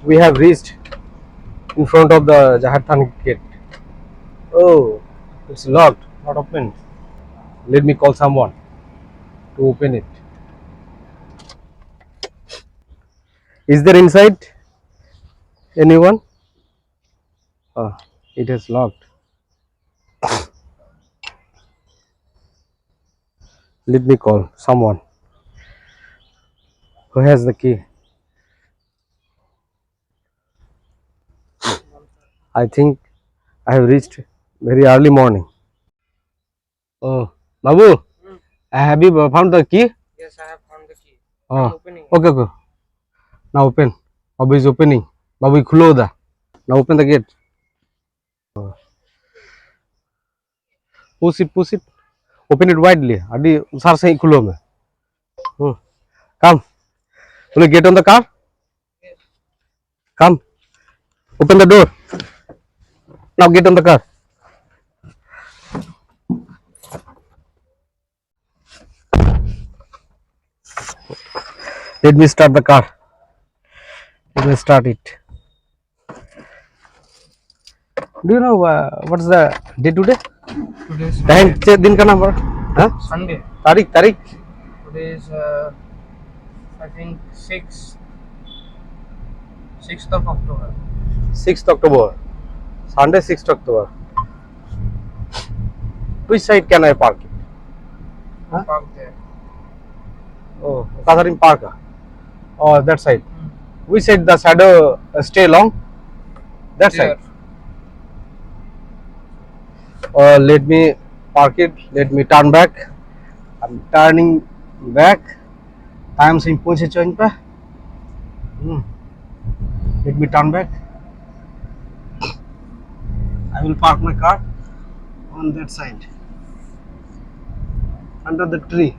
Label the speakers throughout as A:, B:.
A: We have reached in front of the Jaharthan gate. Oh, it's locked, not open. Let me call someone to open it. Is there inside anyone? Oh, it is locked. Let me call someone who has the key. I think I have reached very early morning. Oh, Babu, have you found the key?
B: Yes, I have found the key. I'm
A: Oh,
B: opening.
A: okay, okay. Now open. Babu is opening. Babu, khulo da. Now open the gate. Push it. Open it widely. Adi usar se khulo mein. Come. Will you get on the car?
B: Yes.
A: Come. Open the door. Now get on the car. Let me start the car. Let me start it. Do you know what's the day today?
B: Today is
A: Time
B: Sunday.
A: check दिन का number? Huh?
B: Sunday.
A: तारीख
B: Today is I think 6th of October.
A: 6th October. Sunday 6th October. Which side can I park it? Huh?
B: Park there.
A: Oh, Catherine Park. Oh, that side.
B: Hmm.
A: Which side the shadow stay long? That
B: There.
A: side. Let me park it. Let me turn back. I'm turning back. I am saying push it pa. Let me turn back. I will park my car on that side under the tree.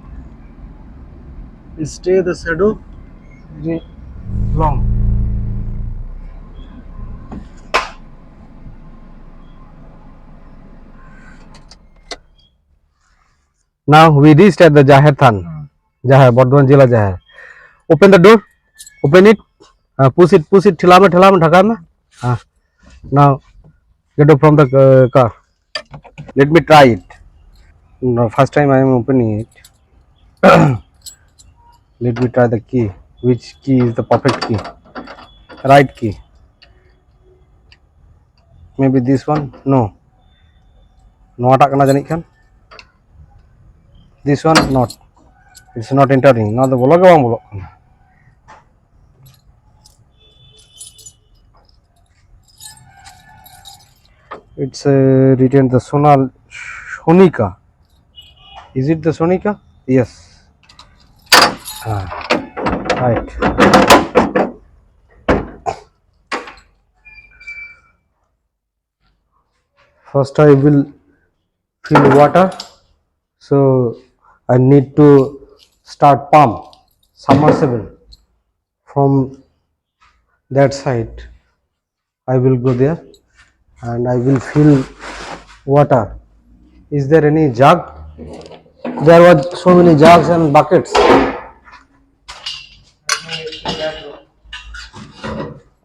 A: It stay the shadow very long. Now we reached at the Jaher Than. Jaher, Bardwan Jila Jaher. Open the door. Open it. Push it. Thila mein, dhaka mein. Now get up from the car. Let me try it. No, first time I am opening it. Let me try the key. Which key is the perfect key? Right key. Maybe this one? No. Noatak kana janik kan? This one? Not. It's not entering. Now the bolok bang bolok. It's written the Sonal Sonika. Is it the Sonika? Yes. Right. First I will fill water. So I need to start pump submersible from that side. I will go there and I will fill water. Is there any jug? There were so many jugs and buckets
B: I think it's in that room.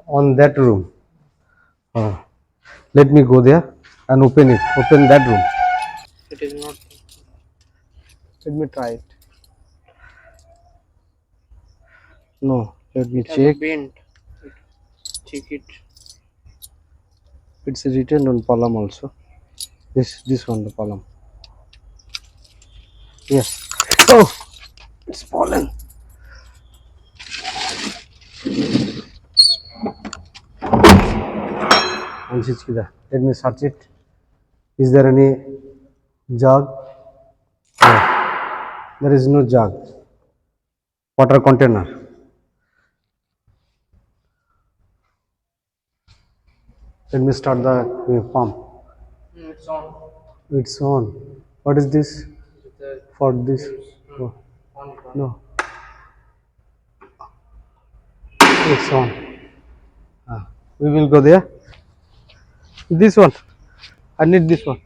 A: on that room. Let me go there and open it. Open that room.
B: It is not.
A: Let me try it. No, let me
B: It has a
A: check.
B: bent. Check it.
A: It's written on column also. This one the column. Yes. Oh, it's fallen. Let me search it. Is there any jug? No, there is no jug. Water container. Let me start the pump.
B: It's on.
A: It's on. What is this?
B: The
A: For this?
B: fuse.
A: Oh,
B: On it. On.
A: no, it's on. We will go there. This one. I need this one.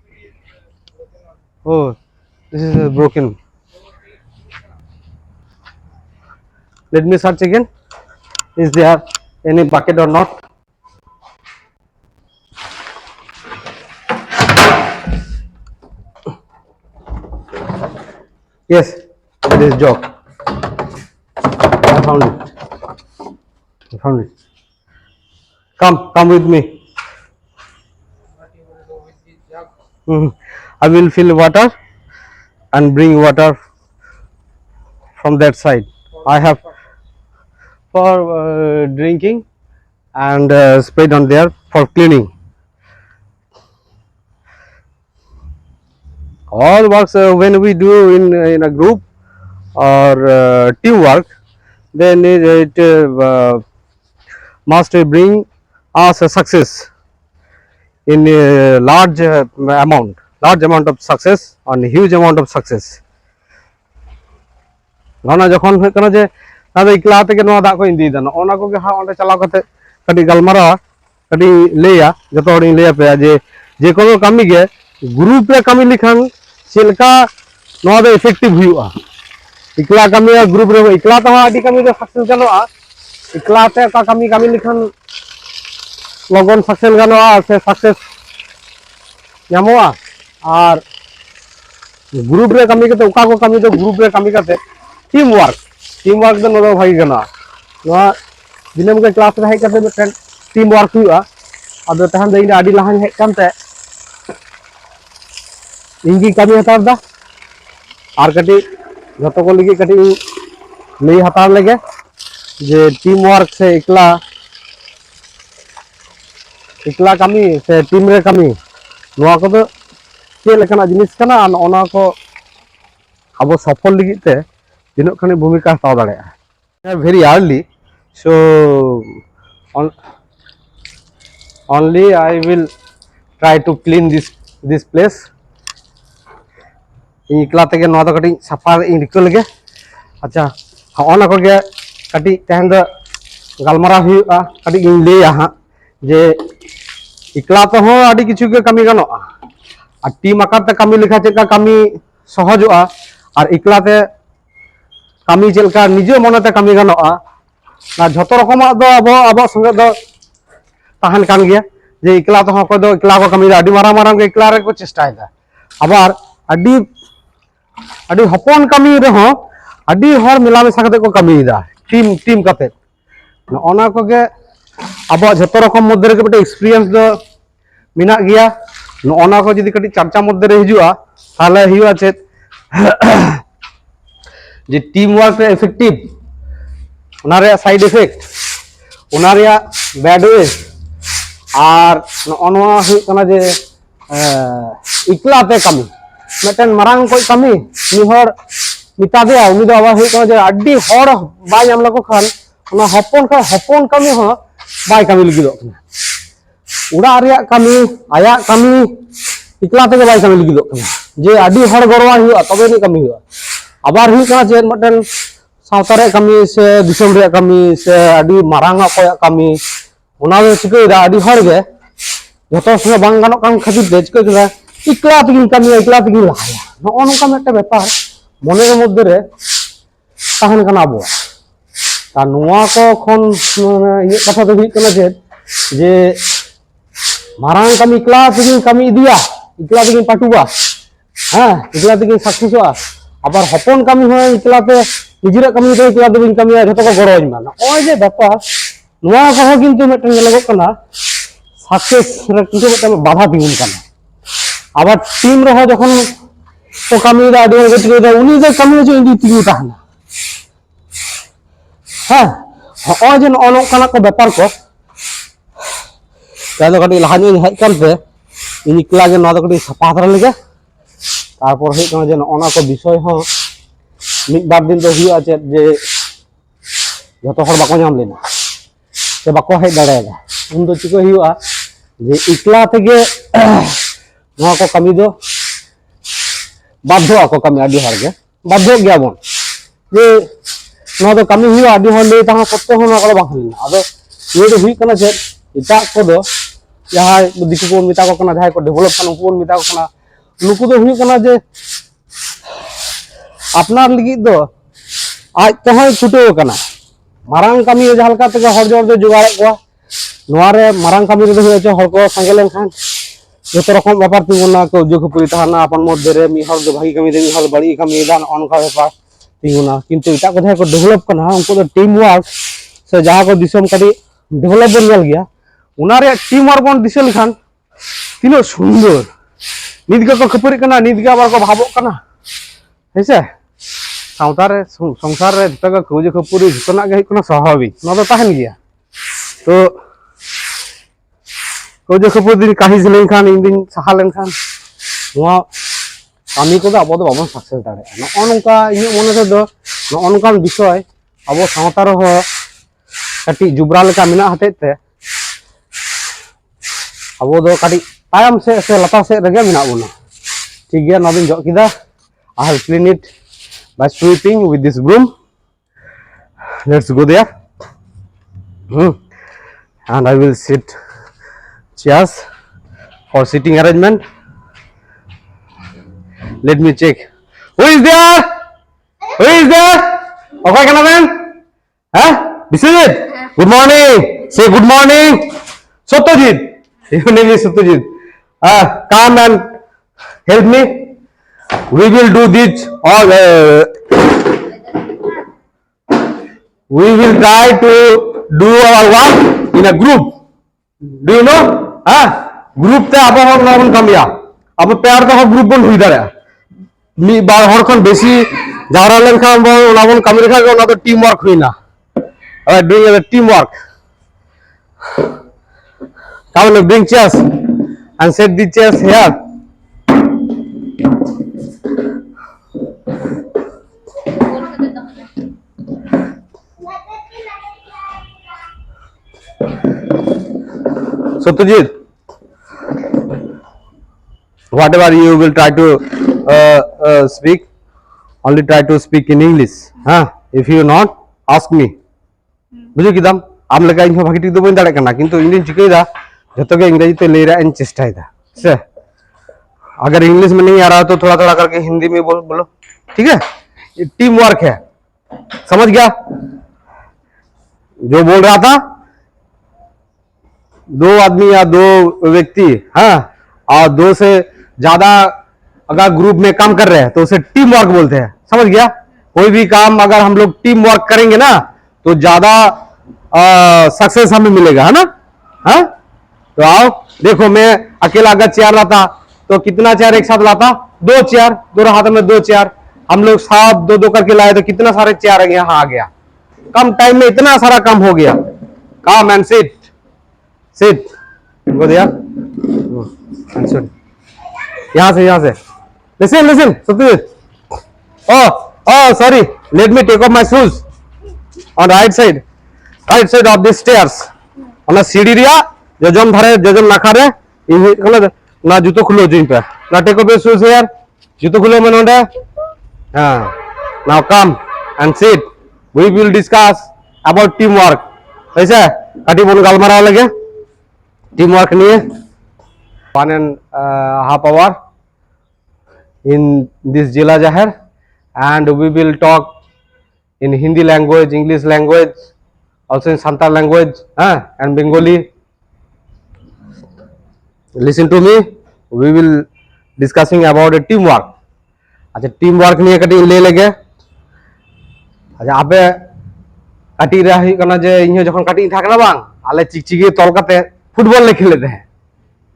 A: Oh, this is broken. Let me search again. Is there any bucket or not. Yes, it is jog. I found it. I found it. Come with me.
B: What you will do with this jug?
A: I will fill water and bring water from that side. I have for drinking and spread on there for cleaning. All works when we do in a group or teamwork, then it must bring us a success in a large amount of success and huge amount of success. Gana jokhon hoy kana je na ikla tege noa da ko indi da ona ko ge ha onde chalaw kate kadi galmara kadi leya joto hor leya pe je kono kami ge group re kami likhan chelka noa do effective huyuga ikla kami group re ikla ta adi kami do success ganoa ikla te ka kami likhan logon success ganoa se success nyamoa ar group re kami kate uka ko kami do group re kami kate teamwork do no bhagi gana noa dinam ke class re hai kate meten teamwork huyuga ado tahan de adi lahan hej kante ingi kami hatar da ar kati joto ko ligi kati lei hatar lege je teamwork se ikla kami se team re kami noa ko do che lekana jinis kana an ona ko abo safol ligi te tinok khani bhumika hataw dareya very early, so only I will try to clean this place. ikla tege noa do kati safa in rikko lege acha ona ko ge kati tehen do galmara huyuga kati in leya ha je ikla to ho adi kichu ge kami ganoa ar team akar te kami lekha cheka kami sohojoga ar ikla te kami chelka nije monete kami ganoa na jhoto rokomak do abo songe do tahan kan geya je ikla to ko do ikla ko kami da adi marang ge ikla re ko chestai da abar adi hopon kami re ho adi hor mela mesa kate ko kami da team kate ona ko ge abo jhoto rokom moddhe re bete experience do minak geya ona ko jodi kati charcha moddhe re hijua tale huyuga chet যে team work effective ওনার side effect ওনার bad wedge আর নওয়া হুᱭᱩᱜ ᱠᱟᱱᱟ যে ইকলাতে কামি maintain Marang কই কামি নি হর মিতা দেয়া উনি দো আবার হুᱭᱩᱜ ᱠᱟᱱᱟ যে আড্ডি হর বাই ᱧᱟᱢ ᱞᱟᱠᱚ ᱠᱷᱟᱱ ᱚᱱᱟ ᱦᱚᱯᱚᱱ ᱠᱟᱹᱢᱤ ᱦᱚᱸ ᱵᱟᱭ ᱠᱟᱹᱢᱤ ᱞᱟᱹᱜᱤᱫᱚᱜ ᱠᱟᱱᱟ ᱚᱲᱟᱜ ᱨᱮᱭᱟᱜ ᱠᱟᱹᱢᱤ ᱟᱭᱟᱜ ᱠᱟᱹᱢᱤ ᱤᱠᱞᱟ ᱛᱮᱜᱮ ᱵᱟᱭ ᱠᱟᱹᱢᱤ ᱞᱟᱹᱜᱤᱫᱚᱜ ᱠᱟᱱᱟ ᱡᱮ ᱟᱹᱰᱤ ᱦᱚᱲ ᱜᱚᱲᱚᱣᱟᱭ ᱦᱩᱭᱩᱜᱼᱟ ᱛᱚᱵᱮ ᱟᱹᱱᱤᱡ ᱠᱟᱹᱢᱤ ᱦᱩᱭᱩᱜᱼᱟ আবার হুᱭᱩᱜ ᱠᱟᱱᱟ ᱪᱮᱫ ᱢᱤᱫᱴᱮᱱ সাঁওতা ᱨᱮᱭᱟᱜ ᱠᱟᱹᱢᱤ ᱥᱮ ᱫᱤᱥᱚᱢ ᱨᱮᱭᱟᱜ ᱠᱟᱹᱢᱤ ᱥᱮ ᱟᱹᱰᱤ ᱢᱟᱨᱟᱝ ᱚᱠᱚᱭᱟᱜ ᱠᱟᱹᱢᱤ ᱚᱱᱟ ᱫᱚ ᱪᱤᱠᱟᱹᱭᱮᱫᱟ ᱟᱹᱰᱤ ᱦᱚᱲ ᱜᱮ ᱡᱚᱛᱚ ᱥᱚᱸᱜᱮ ᱵᱟᱝ ᱜᱟᱱᱚᱜ ᱠᱟᱱ ᱠᱷᱟᱹᱛᱤᱨ ᱛᱮ ᱪᱤᱠᱟᱹ ᱠᱮᱫᱟ ইকলা ᱛᱮᱜᱤᱧ ᱠᱟᱹᱢᱤᱭᱟ ইকলা ᱛᱮᱜᱤᱧ ᱞᱟᱦᱟᱭᱟ ᱱᱚᱜᱼᱚ ᱱᱚᱝᱠᱟ ᱢᱤᱫᱴᱮᱱ ব্যাপার মনের মধ্যে রে তাহেন কানা আবᱚᱣᱟᱜ ᱟᱨ ᱱᱚᱣᱟ ᱠᱚ ᱠᱷᱚᱱ ᱤᱧᱟᱹᱜ ᱠᱟᱛᱷᱟ ᱫᱚ ᱦᱩᱭᱩᱜ ᱠᱟᱱᱟ যে মারাং কামি ইকলা তেগিᱧ কামি ইদিয়া ইকলা তেগিᱧ পাটুবা হ্যাঁ ইকলা তেগিᱧ সাকসেসᱚᱜᱼᱟ আবার হপন কামি হয় ইকলাতে নিজের কামি তো ইকলা তেগিᱧ কামিয়া ᱡᱚᱛᱚ ᱠᱚ ᱜᱚᱲᱚᱧ ᱢᱟ নয় যে ব্যাপার নোয়া কহ কিন্তু মিদᱴᱮᱱ ᱧᱮᱞᱚᱜᱚᱜ ᱠᱟᱱᱟ সাকসেস রে কিন্তু মিদᱴᱮᱱ বাধা তিগুন কানা আবার টিম ᱨᱮᱦᱚᱸ যখন ᱠᱚ ᱠᱟᱹᱢᱤᱭᱮᱫᱟ ᱟᱹᱰᱤ ᱦᱚᱲ ᱜᱮ ᱪᱤᱠᱟᱹᱭᱮᱫᱟ ᱩᱱᱤ ᱫᱚ ᱠᱟᱹᱢᱤ ᱦᱚᱪᱚ ᱤᱧ ᱛᱤᱸᱜᱩ ᱛᱟᱦᱮᱱᱟ ᱦᱮᱸ ᱦᱚᱸᱜᱼᱚᱭ ᱡᱮ ᱱᱚᱜᱼᱚ ᱱᱚᱝᱠᱟᱱᱟᱜ ᱠᱚ ব্যাপার ᱠᱚ ᱡᱟᱦᱟᱸ ᱫᱚ ᱠᱟᱹᱴᱤᱡ ᱞᱟᱦᱟ ᱧᱚᱜ ᱦᱮᱡ ᱠᱟᱱᱛᱮ ᱤᱧ ᱮᱠᱞᱟ ᱜᱮ ᱱᱚᱣᱟ ᱫᱚ ᱠᱟᱹᱴᱤᱡ ᱥᱟᱯᱟ ᱦᱟᱛᱟᱲ ᱞᱮᱜᱮ তারপর ᱦᱩᱭᱩᱜ ᱠᱟᱱᱟ ᱡᱮ ᱱᱚᱜᱼᱚ ᱱᱚᱣᱟ ᱠᱚ ᱵᱤᱥᱚᱭ ᱦᱚᱸ ᱢᱤᱫ ᱵᱟᱨ ᱫᱤᱱ ᱫᱚ ᱦᱩᱭᱩᱜᱼᱟ ᱪᱮᱫ ᱡᱮ ᱡᱚᱛᱚ ᱦᱚᱲ ᱵᱟᱠᱚ ᱧᱟᱢ ᱞᱮᱱᱟ ᱥᱮ ᱵᱟᱠᱚ ᱦᱮᱡ ᱫᱟᱲᱮᱭᱟᱫᱟ ᱩᱱ ᱫᱚ ᱪᱤᱠᱟᱹ ᱦᱩᱭᱩᱜᱼᱟ ᱡᱮ ᱮᱠᱞᱟ ᱛᱮᱜᱮ ᱱᱚᱣᱟ ᱠᱚ ᱠᱟᱹᱢᱤ ᱫᱚ বাধ্য ako kami ᱟᱹᱰᱤ ᱦᱚᱲ ᱜᱮ বাধ্য ᱜᱮᱭᱟᱵᱚᱱ যে ᱱᱚᱣᱟ ᱫᱚ ᱠᱟᱹᱢᱤ ᱦᱩᱭᱩᱜᱼᱟ ᱟᱹᱰᱤ ᱦᱚᱲ ᱞᱟᱹᱭ ᱛᱟᱦᱮᱸ ᱠᱚᱛᱮ ᱦᱚᱸ ᱱᱚᱣᱟ ᱠᱚᱫᱚ ᱵᱟᱝ ᱦᱩᱭᱞᱮᱱᱟ ᱟᱫᱚ ᱱᱤᱭᱟᱹ ᱫᱚ ᱦᱩᱭᱩᱜ ᱠᱟᱱᱟ ᱪᱮᱫ ᱮᱴᱟᱜ ᱠᱚᱫᱚ ᱡᱟᱦᱟᱸᱭ ᱫᱤᱠᱩ ᱠᱚ ᱢᱮᱛᱟ ᱠᱚ ᱠᱟᱱᱟ ᱡᱟᱦᱟᱸᱭ ᱠᱚ ᱰᱮᱵᱷᱮᱞᱚᱯ ᱠᱟᱱᱟ ᱩᱱᱠᱩ ᱵᱚᱱ ᱢᱮᱛᱟ ᱠᱚ ᱠᱟᱱᱟ ᱱᱩᱠᱩ ᱫᱚ ᱦᱩᱭᱩᱜ ᱠᱟᱱᱟ ᱡᱮ ᱟᱯᱱᱟᱨ ᱞᱟᱹᱜᱤᱫ ᱫᱚ ᱟᱡ ᱛᱮᱦᱚᱸᱭ ᱪᱷᱩᱴᱟᱹᱣ ᱟᱠᱟᱱᱟ marang kami jaha leka tege hor jor do jogar ko noa re marang kami do hoye hor ko sange len khan joto rokom ব্যাপার tinguna ko jogo puri tahana apan modde re mi hor do bhagi kami de mi hor bari kami dan onka ব্যাপার tinguna kintu eta kotha ko develop kana unko do team work se jaha ko disom kadi develop bon gel gya unare team work bon disel khan tino sundor nidga ko khapuri kana nidga abar ko bhabok kana heise सावतारे संसार रे जतगा खोजे खपुरी जतना गे कोना स्वाभाविक न तो ताहन गया तो खोजे खपुरी दिन काहि जलेन खान इन दिन सहालेन खान नुआ कामी को अब बाबन सक्सेस दाड़े न नोंका इन मने दो न नोंका विषय अब सावतार हो कटी जुबरा लेका मिना हते ते अब दो कटी तायम से लता से रगे मिना बोना ठीक गया न दिन जो किदा I have clean it by sweeping with this broom. Let's go there. And I will sit chairs for sitting arrangement. Let me check. Who is there? Who is there? Okay, can I man? Huh? This is it. Good morning. Say good morning. Satyajit. Your name is Satyajit. Come and help me. We will do this all. We will try to do our work in a group. Do you know? Group te abo hor nabon kamya. Abo pair to group bon hui dare. Mi bar hor kon besi jara len kham bon nabon kamya kha ona to team work hui na. Doing a team work. Come on, bring chairs and set the chairs here. Satyajit, whatever you will try to speak, only try to speak in English. If you not, ask me. बुझे किदम आम लगा इन भागी ठीक तो बन दाड़े करना किंतु Indian चिकई दा जतो के अंग्रेजी तो ले रहा इन चेष्टा है दा से अगर इंग्लिश में नहीं आ रहा तो थोड़ा थोड़ा करके हिंदी में बोलो ठीक है ये टीम वर्क है समझ गया जो बोल रहा था दो आदमी या दो व्यक्ति और दो से ज्यादा अगर ग्रुप में काम कर रहे हैं तो उसे टीम वर्क बोलते हैं समझ गया कोई भी काम अगर हम लोग टीम वर्क करेंगे ना तो ज्यादा सक्सेस हमें मिलेगा है ना तो आओ देखो मैं अकेला अगर चेयर लाता तो कितना चेयर एक साथ लाता दो चेयर दोनों हाथ में दो चेयर हम लोग साथ दो दो करके लाए तो कितना सारे चेयर यहाँ आ गया कम टाइम में इतना सारा काम हो गया काम एंड सिट go there यहाँ से listen Satyajit oh sorry let me take off my shoes on right side of the stairs on a सीढ़ी रिया जजम ना खा रहे ना जूतो खुलो जिन पे ना take off your shoes here जूतो खुलो में नोंडे now come and sit we will discuss about teamwork ऐसे काटी बोल गालमारा लगे teamwork niye 1.5 hour in this Jila Jahar and we will talk in Hindi language, English language, also in Santal language and Bengali. Listen to me, we will discussing about a teamwork. अच्छा teamwork niye kati le lege अच्छा ape kati rahi kana je inyo jokhon kati thakna bang ale chikchiki tol kate football ले खेल लेते हैं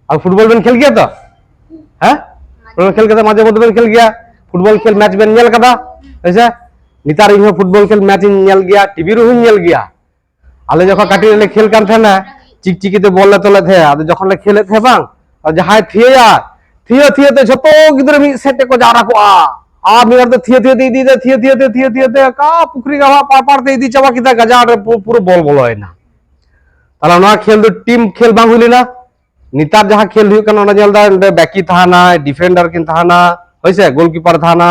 A: अब football में खेल गया तो फुटबॉल खेल के माजे मध्य खेल गया फुटबॉल खेल मैच में नेल कदा ऐसे नितार इन फुटबॉल खेल मैच नेल गया टीवी रू नेल गया आले जखन काटी ले खेल कान थे ना चिकचिकी ते बॉल ले तले थे आदे जखन ले खेले थे बांग और जहां थिए ते जतो गिदर मी सेटे को जा रखो आ मेर तो थिए ते का पुखरी का पार ते दी चबा किदा गजा पूरा बॉल बोलो है ना ताला ना खेल दो टीम खेल बांग हुई ना नितार जहां खेल हुई कना ना जलदा बैकी थाना डिफेंडर किन थाना होइसे गोलकीपर थाना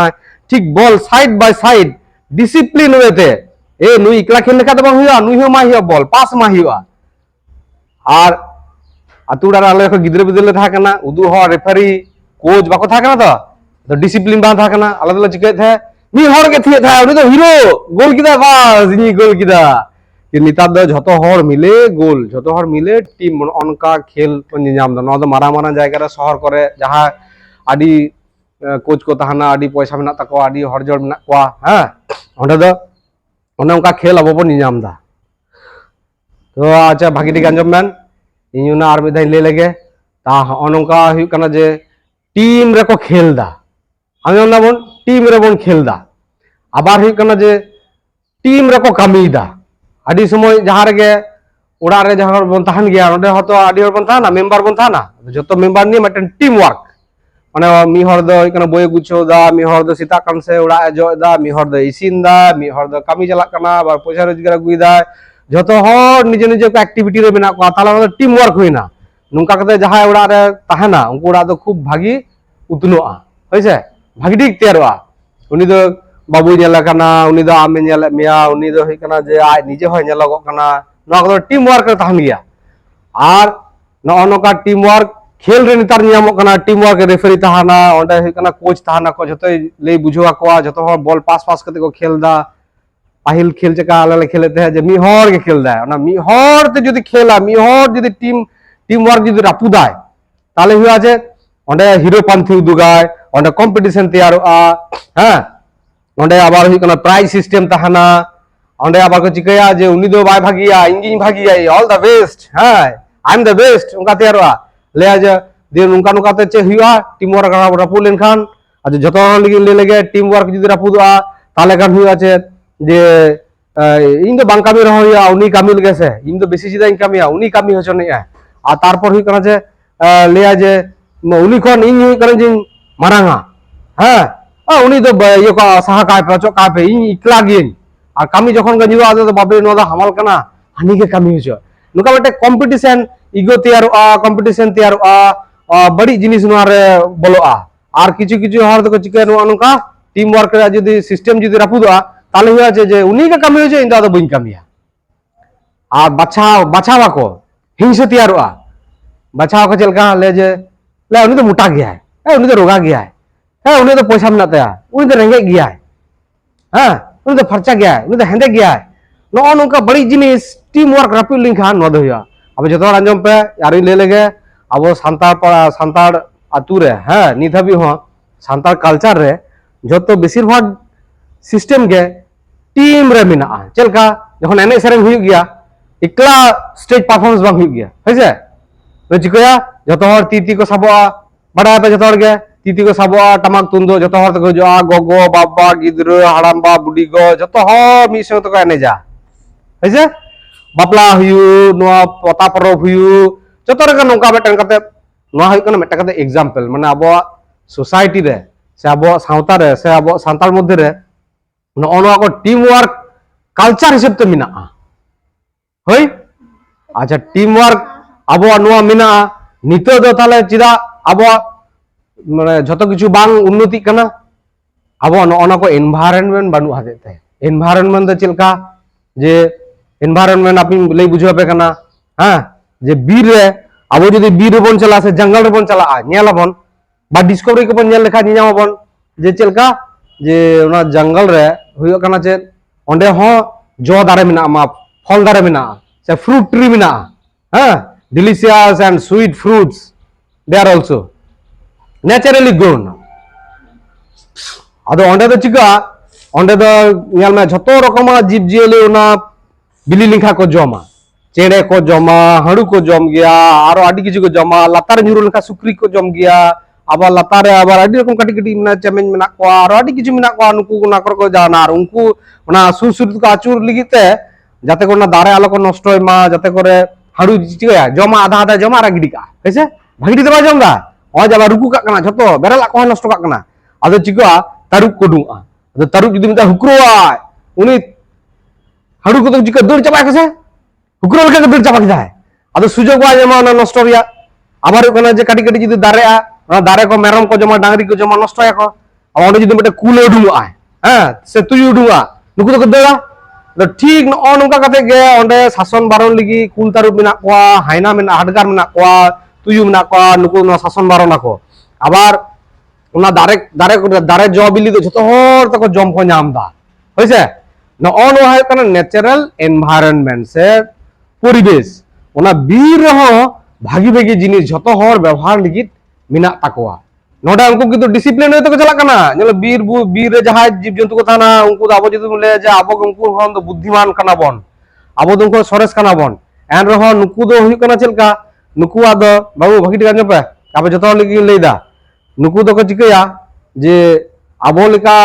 A: ठीक ball side by side discipline होते ए नुई इकला खेल लेखा तो बांग हुआ नुई हो मा हिया बॉल पास मा हिया और अतुडा आले को गिद्रे बिदले था कना उदु हो रेफरी कोच बाको था कना तो डिसिप्लिन बा था कना अलग अलग चिके थे नी हर के थिए था उनी तो हीरो गोल किदा बस नी गोल किदा कि नितार दो झतो हर मिले गोल झतो हर मिले टीम अनका खेल को निजाम दा न मारा मारा जायगा रे शहर करे जहां आदि कोच को तहाना आदि पैसा मेना तको आदि हरजोड़ मेना कोआ हां ओंडे दो ओने उनका खेल अब बन निजाम दा तो अच्छा भागी ठीक आंजम मेन इन आर मिद ले लेगे ता अनका हुई कना जे टीम रे को खेल दा आंजम ना बन टीम रे बन खेल दा आबार हुई कना जे टीम रे को कमी दा आदि समय जहां रे उड़ा रे जहां बन तहन गया ओंडे हतो आदि हर बन थाना मेंबर बन थाना जतो मेंबर नि मटन टीम वर्क माने मी हर दो हुई कना बोय गुछो दा मी हर दो सीता कन से उड़ा जो दा मी हर दो इसिन दा मी हर दो कमी चला कना बार पैसा रोजगार गुई दा जतो हर निजे निजे को एक्टिविटी रे बिना को ताला टीम वर्क हुईना नुका कते जहां उड़ा रे तहना उनको उड़ा दो खूब भागी उतनोआ होइसे भागी ठीक तैयारोआ उनी दो बाबू नेला कना उनी दो आमे नेला मिया उनी दो हुई कना जे आज निजे होय नेलगो कना नुआ को टीम वर्क रे तहन गया are no Nokha team work खेल रे नितार नियमो कना टीम वर्क रेफरी तहाना ओंडे हुई कना कोच तहाना को जतो ले बुझवा को जतो हर बॉल पास पास कते को खेल दा पाहिल खेल चका आले खेलते हैं जे मिहर के खेल दा ना मिहर ते जदी खेला मिहर जदी टीम वर्क जदी रापुदाय ताले हुआ जे ओंडे हिरो पंथी उदुगाय ओंडे कंपटीशन तैयारोआ हां ओंडे आबार हुई कना प्राइज सिस्टम तहाना ओंडे आबार को चिकया जे उनी दो bye Bhagia engine Bhagia all the best हां आई एम द बेस्ट उनका तैयारोआ ले जे दे उनका नुका ते चे हुआ टीम वर्क रापु लेन खान आज जतो लगी ले लेगे टीम वर्क जदी रापुदोआ ताले खान हुआ जे जे इन दो बांग कामी रहोया उनी कामी लगे से इन दो बेसी जिदा इन कामिया उनी कामी होचने आ तारपर हुई कना जे लेया जे उनी खन इन हुई कना जे मारांगा हां उनी दो यो का साहा काय प्रचो का पे इन इकला गिन आ कामी जखन गजिरो आदो तो बाबे नो दा हमाल कना हानि के कामी होचो नुका बटे कंपटीशन इगो तैयारोआ कंपटीशन तैयारोआ बड़ी जिनिस नुआ रे बोलोआ आर किछु किछु हर दो चिके नुआ नुका टीम वर्क रे जदी सिस्टम जदी रापुदोआ ताले हुआ जे उनी का कमी हो इन दो बइन कमिया आ बचावा को हिंसे तैयारोआ बचाव को चलका ले जे ले उनी तो मोटा गया है उनी तो रोगा गया है उनी तो पैसा मेना तया उनी तो रेंगे गया है हां उनी तो फरचा गया है उनी तो हेंदे गया है नो नोका बड़ी जिनिस टीम वर्क रापु लिंखा नो दो हुआ अब जतो आंजम पे यारी ले लेगे अब सांतार आतु रे हां नित हबी हो सांतार कल्चर रे जतो बेसिर भाग सिस्टम के टीम रे मिना चलका जखन एने सेरेन हुई गया इकला स्टेज परफॉर्मेंस बांग हुई गया होइसे तो चिकया जतो हर तीती को सबोआ बड़ा पे जतो हर के तीती को सबोआ टमाक तुंदो जतो हर तको जोआ गोगो बाबा गिद्रो हाड़ामबा बुडी गो जतो हर मी से तको एने जा होइसे बापला हुयु नोआ पता परब हुयु जतो रे नोका बेटन कते नोआ हुई कना मेटा कते एग्जांपल माने अबो सोसाइटी रे से अबो सावता रे से अबो सांताल मध्य रे नो को टीम वर्क कल्चर हिसाब ते मिना होय अच्छा टीम वर्क अब नुआ मिना नितो दो ताले चिदा अब माने जतो किछु बांग उन्नति कना अब नो को एनवायरनमेंट बानु हाते एनवायरनमेंट दो चिलका जे एनवायरनमेंट आपन लई बुझा पे कना हां जे बीर रे अब जदी बीर बन चला से जंगल रे बन चला नेलाबन बा डिस्कवरी को बन नेल लेखा नियामबन जे चिलका जे उना जंगल रे हुयो कना चे ओंडे हो जो दारे मिना मा फल दारे मिना से फ्रूट ट्री मिना हां delicious and sweet fruits they are also naturally grown अदो ओंडे दो चिका ओंडे दो नेल में जतो रकम जीव जियले उना बिली लिंखा को जमा चेड़े को जमा हड़ू को जम गया आरो आडी किछु को जमा लातार न्यूरो लेखा सुक्री को जम गया आबार लातारे आबार आडी रकम काटी काटी मेना चेमेन मेना को आरो आडी किछु मेना को नुकु ना को जाना आर उनको ना सुसुर को आचुर लिगिते जाते को ना दारे आलो को नष्ट होय मा जाते करे हाड़ू चिका जमा आधा आधा जमा रा गिडी का कैसे भागी दबा जमगा ओ जाबा रुकु का कना जतो बेरला को नष्ट का कना आदो चिका तारुक को दुआ आदो तारुक जुदी मता हुक्रोआ उनी हाड़ू को तो चिका दौड़ चाबा कैसे हुक्रो लेका दौड़ चाबा किदा है आदो सुजोग वा जमा ना नष्ट रिया आबार कना जे काटी काटी जुदी दारेआ ना दारे को मेरम को जमा डांगरी को जमा नष्ट या को अब ओंडे जुदी मते कुल उडुआ हां से तुयु उडुआ नुकु तो देड़ा तो ठीक न नोका कते गे ओंडे शासन बारण लगी कुल तारुब मेना कोआ हाइना मेना हाडगार मेना कोआ तुयु मेना कोआ नुकु न शासन बारण को आबार उना दारे जो बिली दो जतो हर तको जम को नाम दा होइसे
C: ᱱᱚᱜᱼᱚ ᱱᱚᱣᱟ ᱦᱩᱭᱩᱜ ᱠᱟᱱᱟ ন্যাচারাল এনवायरनमेंट से পরিবেশ ওনা বীর রহ ভাগি ভাগি জিনিস যত হর ব্যবহার লিগিত মিনা তাকোয়া নোডা উনকু কিন্তু ডিসিপ্লিন হইতে চালাক কানা যেন বীর বীর রে যাহাই জীব জন্তু কথা না উনকু আবো যদি বলে যে আবো উনকু হন তো বুদ্ধিমান কানা বন আবো দুনকু সরেস কানা বন এন রহ নুকু দো হুই কানা চেলকা নুকু আদো বাবু ভাগি টিকা ᱧᱮᱯᱮ আবে যত লিগি লইদা নুকু দো কো চিকায়া যে আবো লেকা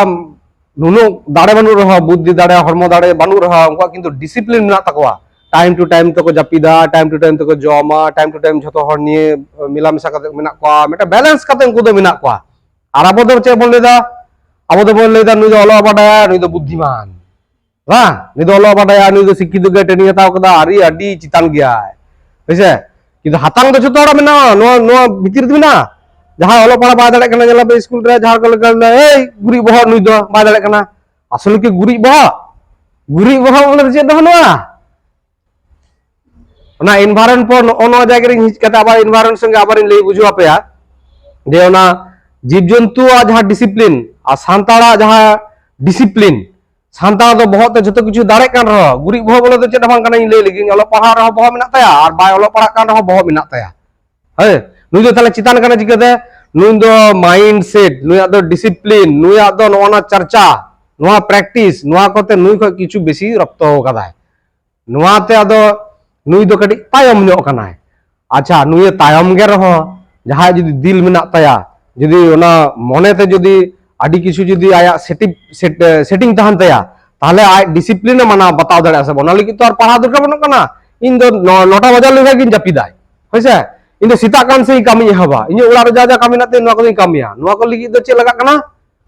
C: নুনু দাড়ে বানু রহ বুদ্ধি দাড়ে হরমো দাড়ে বানু রহ উনকু কিন্তু ডিসিপ্লিন মিনা তাকোয়া টাইম টু টাইম তো জাপিদা টাইম টু টাইম তো জমা টাইম টু টাইম যত হর নিয়ে মিলা মিশা কাতে মিনা কোয়া মেটা ব্যালেন্স কাতে উনকু দো মিনা কোয়া আর আবো দো চে বল লেদা আবো দো বল লেদা নুই দো অলো বাডায়া নুই দো বুদ্ধিমান হ্যাঁ নুই দো অলো বাডায়া নুই দো শিক্ষিত গে ট্রেনিং হাতাও কদা আরি আডি চিতান গিয়া হইছে কিন্তু হাতাং দো যত হড় মেনা নো নো ভিতির দিনা যাহা অলো পড়া বাই দাড়ে কানা জেলা স্কুল রে যাহা কলে কলে এই গুরি বহ নুই দো বাই দাড়ে কানা আসলে কি গুরি বহ বলে চে দো নোয়া ওনা এনवायरनमेंट পর অন্য জায়গা রে হিচ কাতে আবার এনवायरनमेंट সঙ্গে আবার লই বুঝু আপেয়া যে ওনা জীবজন্তু যাহা ডিসিপ্লিন আর সান্তাড়া যাহা ডিসিপ্লিন সান্তাড়া তো বহুত যত কিছু দাঁড়ে কান রহ গুরি বহ বলে তো চেটা ভাঙ কানা লই লাগি অলো পড়া রহ বহ মেনা তায়া আর বাই অলো পড়া কান রহ বহ মেনা তায়া হ্যাঁ নুই দো তাহলে চিতান কানা চিকাতে নুই দো মাইন্ড সেট নুই আদো ডিসিপ্লিন নুই আদো নোনা চর্চা নোয়া প্র্যাকটিস নোয়া কতে নুই খ কিছু বেশি রপ্ত কাদায় নোয়াতে আদো নুই দো কটি তায়ম ᱧᱚᱜ কানায় আচ্ছা নুই তায়ম গে রহ যাহা যদি দিল মেনা তায়া যদি ওনা মনেতে যদি আডি কিছু যদি আয়া সেটিং তাহান তায়া তাহলে আই ডিসিপ্লিন মানা বাতাও দাড়ে আসে বনা লাগি তো আর পাড়া দরকার বনা কানা ইন দো 9টা বাজার লইগা গিন জাপিদাই হইছে ইন দো সিতা কান সেই কামি হবা ইন ওড়া রে যা যা কামি নাতে নোয়া কই কামিয়া নোয়া কো লাগি দো চে লাগা কানা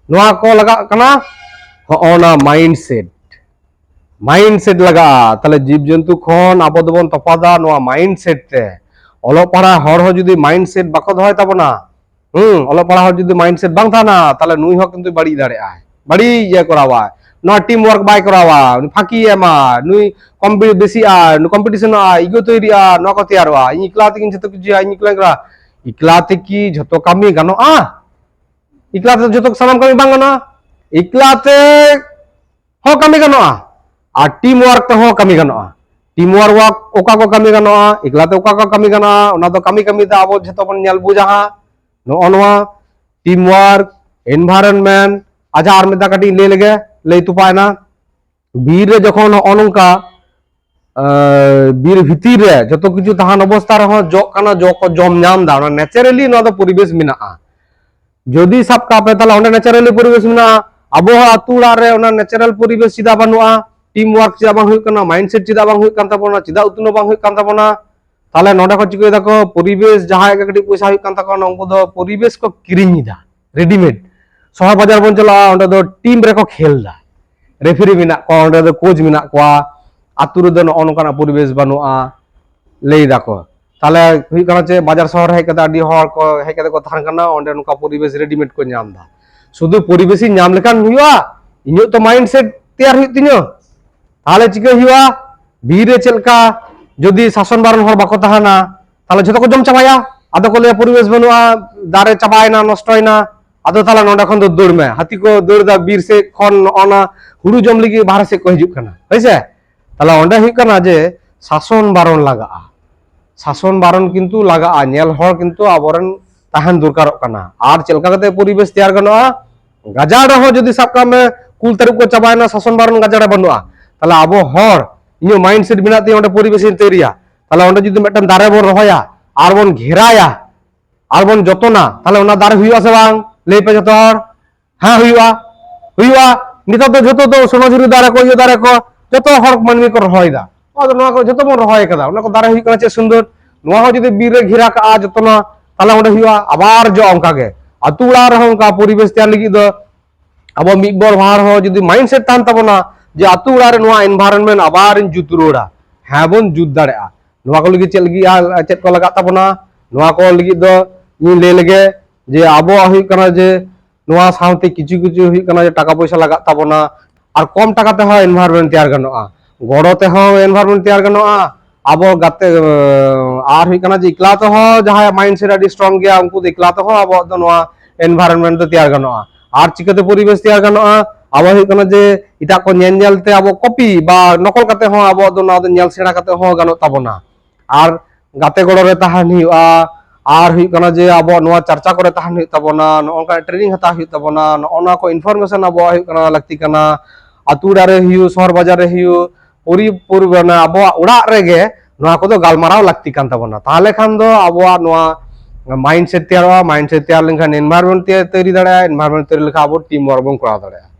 C: নোয়া কো লাগা কানা হনা মাইন্ডসেট লাগা তাহলে জীবজন্তু খন আবো দবন তফাদা নোয়া মাইন্ডসেট তে অলো পড়া হর যদি মাইন্ডসেট বাকো দহয় তাবনা অলো পড়া হর যদি মাইন্ডসেট বাং থানা তাহলে নুই হ কিন্তু বাড়ি দাঁড়ে আয় বাড়ি ইয়ে করাওয়া নোয়া টিম ওয়ার্ক বাই করাওয়া ফাঁকি এমা নুই বেশি কম্পিটিশন ইগো তৈরি নোয়া কো তৈয়ারওয়া ইকলাতে কিন যত কিছু ইকলা করা ইকলাতে কি যত কামি গানো ইকলাতে যত সানাম কামি বাং গানো ইকলাতে হ কামি গানো আর টিম ওয়ার্ক তে হো কামি গানো টিम ওয়ার্ক ওকা কো কামি গানো একলাতে ওকা কো কামি গানো ওনা তো কামি কামি তে আবো যত বন নেল বুঝা নো অনওয়া টিম ওয়ার্ক এনवायरनमेंट আজা আর মেদা কাটি লে লেগে লে তুপায়না বীর রে যখন অনঙ্কা বীর ভিতির রে যত কিছু তাহান অবস্থা রহ জ কানা জ কো জম নাম দা না ন্যাচারালি নো দা পরিবেশ মিনা যদি সব কাপে তাহলে ওনা ন্যাচারালি পরিবেশ মিনা আবহাওয়া আতুড়া রে ওনা ন্যাচারাল পরিবেশ সিধা বানুয়া टीम वर्क चिदा बांग हुई कना माइंडसेट चिदा बांग हुई कान ताबोना चिदा उतनो बांग हुई कान ताबोना ताले नोडा को चिको दाको परिवेश जहां एक कटी पैसा हुई कान ताको उनको दो परिवेश को किरिंग दा रेडीमेड शहर बाजार बन चला ओंडे दो टीम रे को खेल दा रेफरी मिना को ओंडे दो कोच मिना को आतुर दो नोनकाना परिवेश बानुआ लेई दाको ताले हुई कना चे बाजार शहर है कदा आडी हर को है कदा को थान कना ओंडे नुका परिवेश रेडीमेड को नाम दा शुधु परिवेश नाम लेकान हुआ इन्यो तो माइंडसेट तैयार हुई तिनो তাহলে চিকে হিয়া বীরে চেলকা যদি শাসন বারণ হর বাকো তাহানা তাহলে যত কো জম চাবায়া আদো কলে পরিবেশ বনুয়া দারে চাবায় না নষ্ট হয় না আদো তাহলে নডা খন দৌড় মে হাতি কো দৌড় দা বীর সে খন অনা হুড়ু জম লিগি বাহার সে কো হিজুক কানা হইছে তাহলে অন্ডা হুই কানা যে শাসন বারণ লাগা শাসন বারণ কিন্তু লাগা নেল হর কিন্তু আবরণ তাহান দরকার কানা আর চেলকা কাতে পরিবেশ তৈয়ার গানোয়া গাজাড় হ যদি সাবকা মে কুল তারুক কো চাবায় না শাসন বারণ গাজাড়া বনুয়া তাহলে আবো হর ইño মাইন্ডসেট বিনাতে ওটা পরিবেশ তৈরিয়া তাহলে ওটা যদি মেটান দারে বন রহয়া আর বন ঘেরায়া আর বন যতনা তাহলে ওনা দারে হুইয়া সে বাং লেই পে যত হর হ্যাঁ হুইয়া নিতো তো যত তো সোনাঝুরি দারে কো ইয়ে দারে কো যত হর মানমি কো রহয়দা ও নোয়া কো যত মন রহয় কাদা ওনা কো দারে হুই কাছে সুন্দর নোয়া হ যদি বীরে ঘিরা কা যতনা তাহলে ওটা হুইয়া আবার জ অঙ্কাগে আতুড়া রহং কা পরিবেশ তৈয়ার লাগি দ আবো মিকবর ভার হ যদি মাইন্ডসেট তান তাবনা যে আতুড়া রে নোয়া এনवायरनमेंट আবার জুতুরোড়া হ্যাঁ বন জুত দাঁড়া নোয়া কো লাগি চেলগি চেত কো লাগা তাবনা নোয়া কো লাগি দ নি লে লগে যে আবো হুই কানা যে নোয়া সাউতে কিছু কিছু হুই কানা যে টাকা পয়সা লাগা তাবনা আর কম টাকাতে হয় এনवायरनमेंट তৈয়ার গানোয়া গড়তে হয় এনवायरनमेंट তৈয়ার গানোয়া আবো গাতে আর হুই কানা যে ইকলাতে হয় যাহা মাইন্ডসেট আদি স্ট্রং গিয়া উনকু ইকলাতে হয় আবো দ নোয়া এনवायरनमेंट তৈয়ার গানোয়া আর চিকতে পরিবেশ তৈয়ার গানোয়া abo hui kana je ita ko nyel nyel te abo copy ba nokol kate ho abo do na do nyel sera kate ho ganot tabona ar gate goro re tahan huiuga ar hui kana je abo noa charcha kore tahan hui tabona nongka training hata hui tabona nona ko information abo hui kana lakti kana atu dare hiu shahar bazar re hiu puri puribana abo urak rege noa ko do galmarao lakti kan tabona tahale khan do abo noa mindset teyar mindset teyar lengkhan environment teyari dare environment teyari lekha abo teamwork bon kora dare